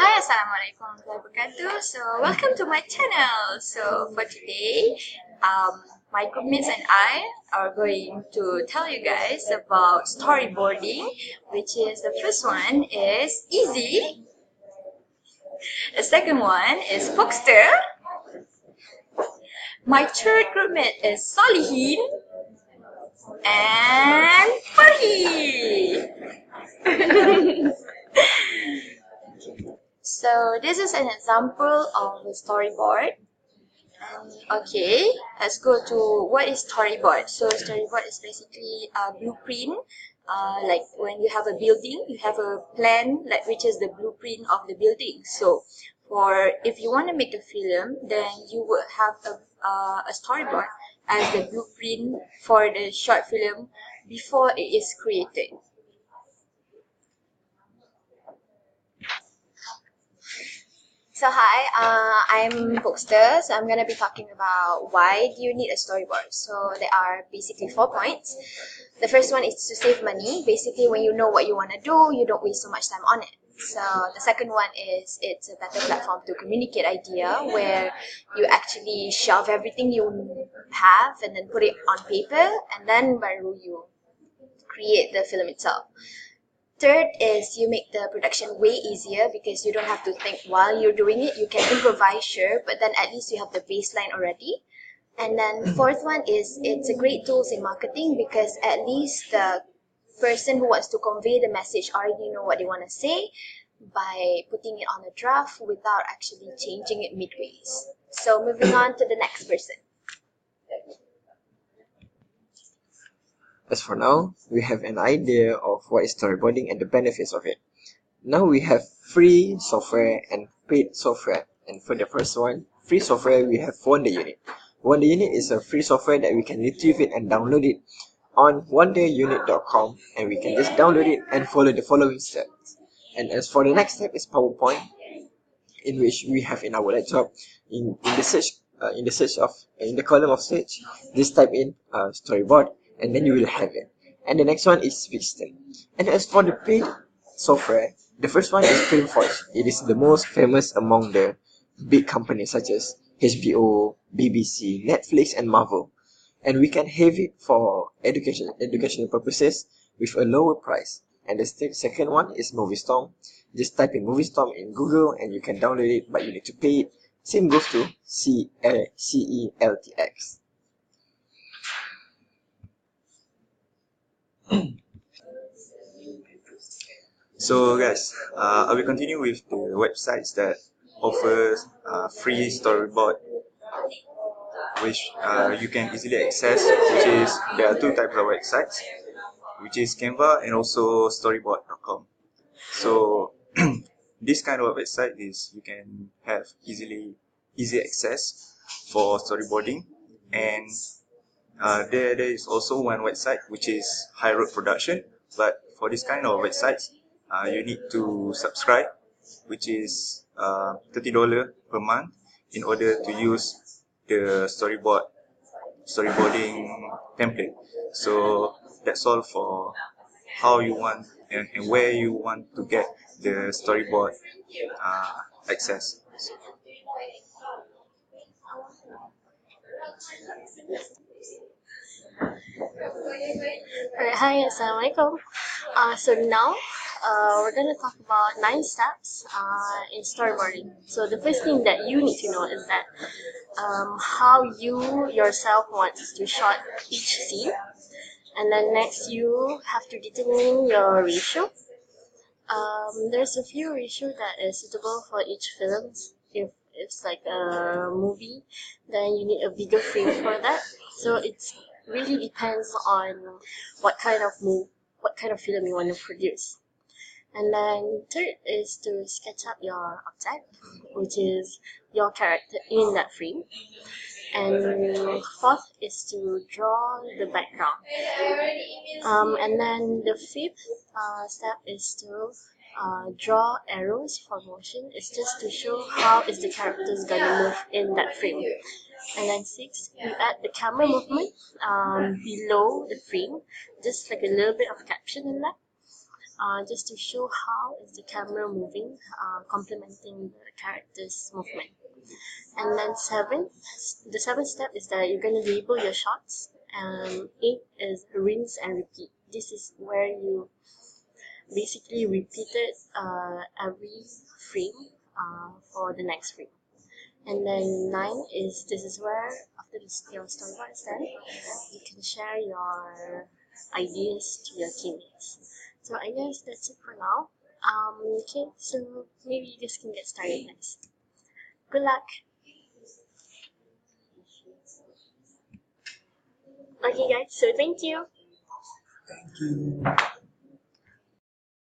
Hi, Assalamualaikum warahmatullahi wabarakatuh. So, welcome to my channel. So, for today, my groupmates and I are going to tell you guys about storyboarding, which is the first one is easy, the second one is Bookster, my third groupmate is Solihin, and Farhi. So, this is an example of a storyboard. Okay, let's go to what is storyboard. So storyboard is basically a blueprint. Like when you have a building, you have a plan, like which is the blueprint of the building. So for if you want to make a film, then you would have a storyboard as the blueprint for the short film before it is created. So hi, I'm Bookster. So I'm gonna be talking about why do you need a storyboard. So there are basically 4 points. The first one is to save money. Basically, when you know what you want to do, you don't waste so much time on it. So the second one is it's a better platform to communicate idea where you actually shove everything you have and then put it on paper and then baru you create the film itself. Third is you make the production way easier because you don't have to think while you're doing it. You can improvise, sure, but then at least you have the baseline already. And then fourth one is it's a great tools in marketing because at least the person who wants to convey the message already know what they want to say by putting it on a draft without actually changing it midways. So moving on to the next person. As for now, we have an idea of what is storyboarding and the benefits of it. Now we have free software and paid software. And for the first one, free software, we have Wonder Unit. Wonder Unit is a free software that we can retrieve it and download it on wonderunit.com, and we can just download it and follow the following steps. And as for the next step is PowerPoint, in which we have in our laptop in the column of search, just type in storyboard and then you will have it. And the next one is Speedstem. And as for the paid software, the first one is Filmforge. It is the most famous among the big companies such as HBO, BBC, Netflix, and Marvel. And we can have it for educational purposes with a lower price. And the second one is Moviestorm. Just type in Moviestorm in Google and you can download it, but you need to pay it. Same goes to CELTX. So guys, I will continue with the websites that offers free storyboard, which you can easily access. Which is there are two types of websites, which is Canva and also storyboard.com. So this kind of website is you can have easy access for storyboarding, and there is also one website which is High Road Production. But for this kind of websites, you need to subscribe, which is $30 per month in order to use the storyboarding template. So that's all for how you want and where you want to get the storyboard access. Alright, hi, assalamualaikum. So now we're gonna talk about 9 steps in storyboarding. So the first thing that you need to know is that how you yourself want to shot each scene, and then next you have to determine your ratio. There's a few ratio that is suitable for each film. If it's like a movie, then you need a bigger frame for that. So it's really depends on what kind of film you want to produce. And then third is to sketch up your object, which is your character in that frame. And fourth is to draw the background. And then the fifth step is to draw arrows for motion. It's just to show how is the characters gonna move in that frame. And then six, you add the camera movement below the frame, just like a little bit of caption in that. just to show how is the camera moving, complementing the character's movement. And then the seventh step is that you're going to label your shots. And eight is rinse and repeat. This is where you basically repeat it every frame for the next frame. And then nine is this is where after your storyboard is done, you can share your ideas to your teammates. So I guess that's it for now. Okay, so maybe you just can get started next. Good luck. Okay guys, so thank you. Thank you.